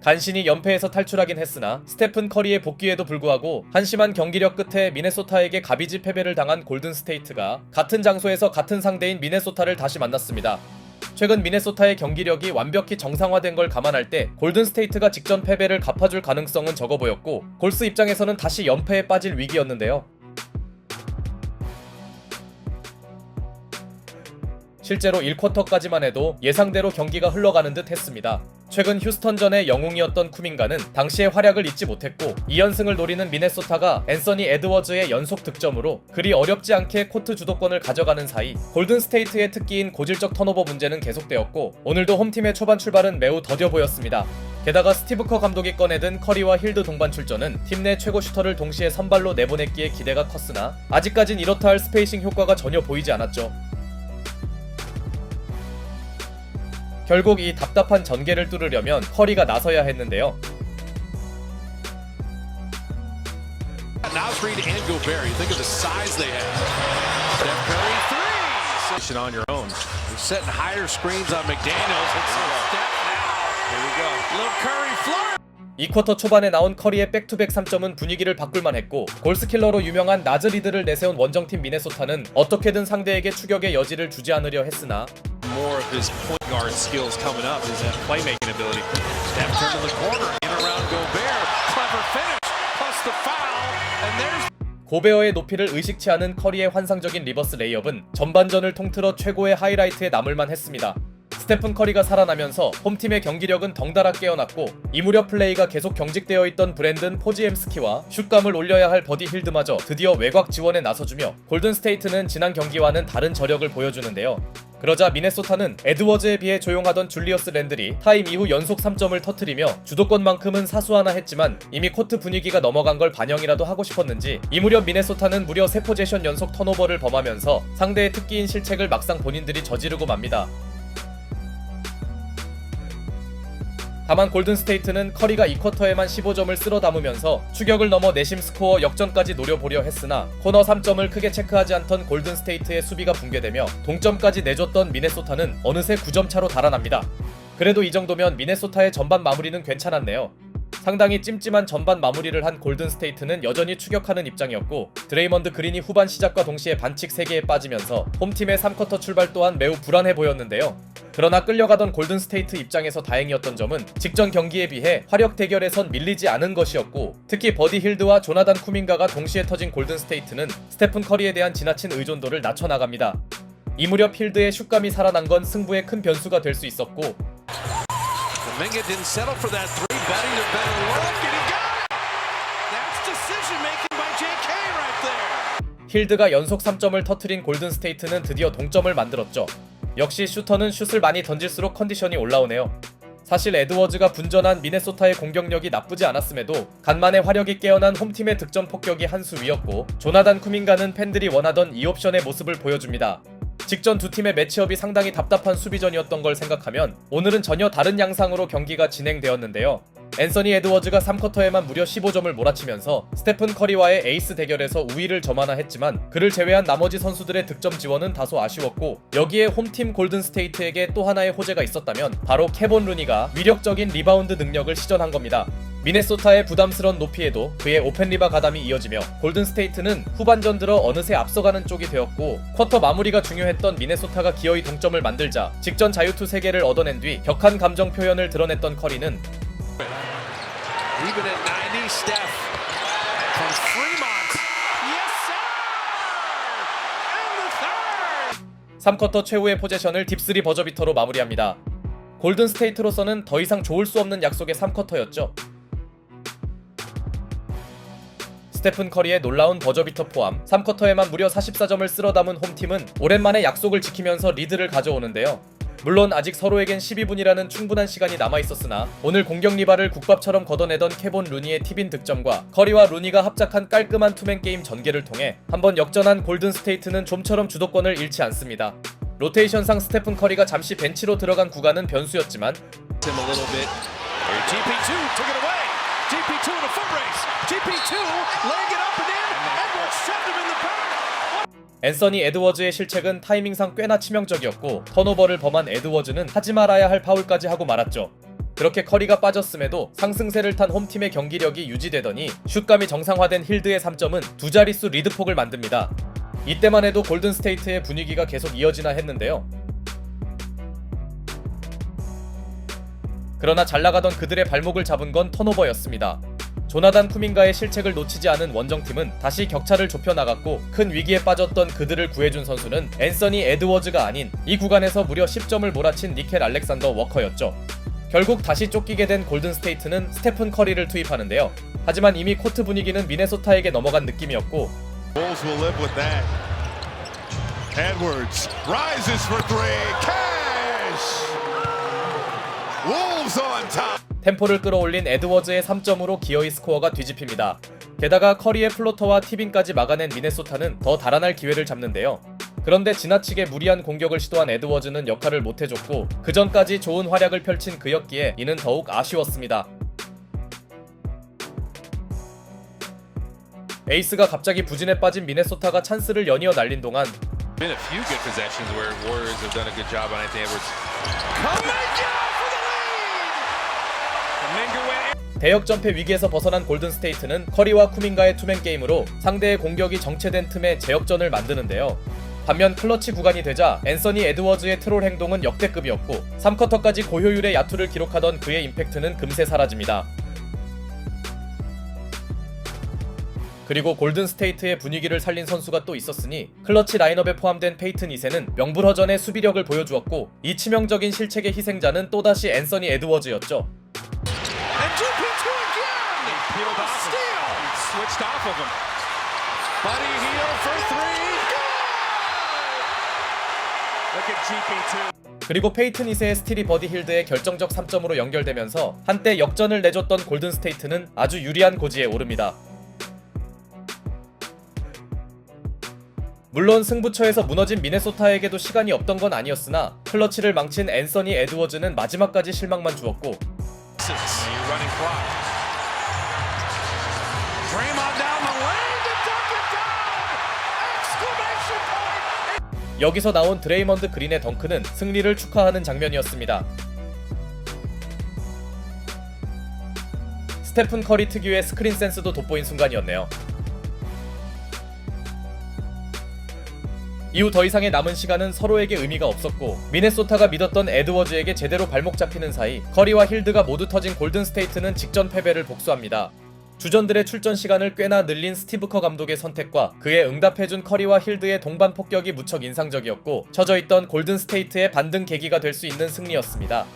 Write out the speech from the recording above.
간신히 연패에서 탈출하긴 했으나 스테픈 커리의 복귀에도 불구하고 한심한 경기력 끝에 미네소타에게 가비지 패배를 당한 골든스테이트가 같은 장소에서 같은 상대인 미네소타를 다시 만났습니다. 최근 미네소타의 경기력이 완벽히 정상화된 걸 감안할 때 골든스테이트가 직전 패배를 갚아줄 가능성은 적어 보였고 골스 입장에서는 다시 연패에 빠질 위기였는데요. 실제로 1쿼터까지만 해도 예상대로 경기가 흘러가는 듯 했습니다. 최근 휴스턴전의 영웅이었던 쿠민가는 당시의 활약을 잊지 못했고 2연승을 노리는 미네소타가 앤서니 에드워즈의 연속 득점으로 그리 어렵지 않게 코트 주도권을 가져가는 사이 골든스테이트의 특기인 고질적 턴오버 문제는 계속되었고 오늘도 홈팀의 초반 출발은 매우 더뎌 보였습니다. 게다가 스티브 커 감독이 꺼내든 커리와 힐드 동반 출전은 팀 내 최고 슈터를 동시에 선발로 내보냈기에 기대가 컸으나 아직까진 이렇다 할 스페이싱 효과가 전혀 보이지 않았죠. 결국 이 답답한 전개를 뚫으려면 커리가 나서야 했는데요. 이 쿼터 초반에 나온 커리의 백투백 3점은 분위기를 바꿀만 했고 골스킬러로 유명한 나즈 리드를 내세운 원정팀 미네소타는 어떻게든 상대에게 추격의 여지를 주지 않으려 했으나 more of his point guard skills coming up is that playmaking ability. Steph turned to the corner, in around Gobert, clever finish, plus the foul, and there's 고베어의 높이를 의식치 않은 커리의 환상적인 리버스 레이업은 전반전을 통틀어 최고의 하이라이트에 남을만 했습니다. 스테픈 커리가 살아나면서 홈팀의 경기력은 덩달아 깨어났고 이 무렵 플레이가 계속 경직되어 있던 브랜든 포지엠스키와 슛감을 올려야 할 버디 힐드마저 드디어 외곽 지원에 나서주며 골든스테이트는 지난 경기와는 다른 저력을 보여주는데요. 그러자 미네소타는 에드워즈에 비해 조용하던 줄리어스 랜들이 타임 이후 연속 3점을 터뜨리며 주도권만큼은 사수하나 했지만 이미 코트 분위기가 넘어간 걸 반영이라도 하고 싶었는지 이 무렵 미네소타는 무려 3포제션 연속 턴오버를 범하면서 상대의 특기인 실책을 막상 본인들이 저지르고 맙니다. 다만 골든스테이트는 커리가 2쿼터에만 15점을 쓸어 담으면서 추격을 넘어 내심 스코어 역전까지 노려보려 했으나 코너 3점을 크게 체크하지 않던 골든스테이트의 수비가 붕괴되며 동점까지 내줬던 미네소타는 어느새 9점 차로 달아납니다. 그래도 이 정도면 미네소타의 전반 마무리는 괜찮았네요. 상당히 찜찜한 전반 마무리를 한 골든스테이트는 여전히 추격하는 입장이었고 드레이먼드 그린이 후반 시작과 동시에 반칙 3개에 빠지면서 홈팀의 3쿼터 출발 또한 매우 불안해 보였는데요. 그러나 끌려가던 골든스테이트 입장에서 다행이었던 점은 직전 경기에 비해 화력 대결에선 밀리지 않은 것이었고 특히 버디 힐드와 조나단 쿠민가가 동시에 터진 골든스테이트는 스테픈 커리에 대한 지나친 의존도를 낮춰나갑니다. 이 무렵 힐드의 슛감이 살아난 건 승부에 큰 변수가 될 수 있었고 힐드가 연속 3점을 터뜨린 골든스테이트는 드디어 동점을 만들었죠. 역시 슈터는 슛을 많이 던질수록 컨디션이 올라오네요. 사실 에드워즈가 분전한 미네소타의 공격력이 나쁘지 않았음에도 간만에 화력이 깨어난 홈팀의 득점 폭격이 한 수 위였고 조나단 쿠민가는 팬들이 원하던 2옵션의 모습을 보여줍니다. 직전 두 팀의 매치업이 상당히 답답한 수비전이었던 걸 생각하면 오늘은 전혀 다른 양상으로 경기가 진행되었는데요. 앤서니 에드워즈가 3쿼터에만 무려 15점을 몰아치면서 스테픈 커리와의 에이스 대결에서 우위를 점하나 했지만 그를 제외한 나머지 선수들의 득점 지원은 다소 아쉬웠고 여기에 홈팀 골든스테이트에게 또 하나의 호재가 있었다면 바로 케본 루니가 위력적인 리바운드 능력을 시전한 겁니다. 미네소타의 부담스런 높이에도 그의 오펜리바 가담이 이어지며 골든스테이트는 후반전 들어 어느새 앞서가는 쪽이 되었고 쿼터 마무리가 중요했던 미네소타가 기어이 동점을 만들자 직전 자유투 3개를 얻어낸 뒤 격한 감정 표현을 드러냈던 커리는 even at 90, Steph from Fremont. Yes, sir! And the third! 3쿼터 최후의 포제션을 딥3 버저비터로 마무리합니다. 골든스테이트로서는 더 이상 좋을 수 없는 약속의 3쿼터였죠. 스테픈 커리의 놀라운 버저비터 포함 3쿼터에만 무려 44점을 쓸어 담은 홈팀은 오랜만에 약속을 지키면서 리드를 가져오는데요. 물론 아직 서로에겐 12분이라는 충분한 시간이 남아있었으나 오늘 공격 리바를 국밥처럼 걷어내던 케본 루니의 팁인 득점과 커리와 루니가 합작한 깔끔한 투맨 게임 전개를 통해 한번 역전한 골든스테이트는 좀처럼 주도권을 잃지 않습니다. 로테이션상 스테픈 커리가 잠시 벤치로 들어간 구간은 변수였지만 앤서니 에드워즈의 실책은 타이밍상 꽤나 치명적이었고 턴오버를 범한 에드워즈는 하지 말아야 할 파울까지 하고 말았죠. 그렇게 커리가 빠졌음에도 상승세를 탄 홈팀의 경기력이 유지되더니 슛감이 정상화된 힐드의 3점은 두 자릿수 리드폭을 만듭니다. 이때만 해도 골든스테이트의 분위기가 계속 이어지나 했는데요. 그러나 잘나가던 그들의 발목을 잡은 건 턴오버였습니다. 조나단 쿠민가의 실책을 놓치지 않은 원정팀은 다시 격차를 좁혀나갔고 큰 위기에 빠졌던 그들을 구해준 선수는 앤서니 에드워즈가 아닌 이 구간에서 무려 10점을 몰아친 니켈 알렉산더 워커였죠. 결국 다시 쫓기게 된 골든스테이트는 스테픈 커리를 투입하는데요. 하지만 이미 코트 분위기는 미네소타에게 넘어간 느낌이었고 Bulls will live with that. Edwards rises for three. Cash. Wolves on top. 템포를 끌어올린 에드워즈의 3점으로 기어이 스코어가 뒤집힙니다. 게다가 커리의 플로터와 티빈까지 막아낸 미네소타는 더 달아날 기회를 잡는데요. 그런데 지나치게 무리한 공격을 시도한 에드워즈는 역할을 못해줬고 그 전까지 좋은 활약을 펼친 그였기에 이는 더욱 아쉬웠습니다. 에이스가 갑자기 부진에 빠진 미네소타가 찬스를 연이어 날린 동안 Been a few good possessions where Warriors have done a good job on Anthony Edwards. Kuminga for the lead. Kuminga went. 대역전패 위기에서 벗어난 골든스테이트는 커리와 쿠민가의 투맨 게임으로 상대의 공격이 정체된 틈에 제역전을 만드는데요. 반면 클러치 구간이 되자 앤서니 에드워즈의 트롤 행동은 역대급이었고 3쿼터까지 고효율의 야투를 기록하던 그의 임팩트는 금세 사라집니다. 그리고 골든스테이트의 분위기를 살린 선수가 또 있었으니 클러치 라인업에 포함된 페이튼 2세는 명불허전의 수비력을 보여주었고 이 치명적인 실책의 희생자는 또다시 앤서니 에드워즈였죠. And 2P2 again. He peeled off steal. He switched off of him. Buddy Hield for three. Good. Look at GP2. 그리고 페이튼 2세의 스틸이 버디 힐드의 결정적 3점으로 연결되면서 한때 역전을 내줬던 골든스테이트는 아주 유리한 고지에 오릅니다. 물론 승부처에서 무너진 미네소타에게도 시간이 없던 건 아니었으나 클러치를 망친 앤서니 에드워즈는 마지막까지 실망만 주었고 Running clock. Draymond down the lane to dunk it down! Exclamation point! 여기서 나온 드레이먼드 그린의 덩크는 승리를 축하하는 장면이었습니다. 스테픈 커리 특유의 스크린 센스도 돋보인 순간이었네요. 이후 더 이상의 남은 시간은 서로에게 의미가 없었고 미네소타가 믿었던 에드워즈에게 제대로 발목 잡히는 사이 커리와 힐드가 모두 터진 골든스테이트는 직전 패배를 복수합니다. 주전들의 출전 시간을 꽤나 늘린 스티브 커 감독의 선택과 그에 응답해준 커리와 힐드의 동반 폭격이 무척 인상적이었고 처져있던 골든스테이트의 반등 계기가 될 수 있는 승리였습니다.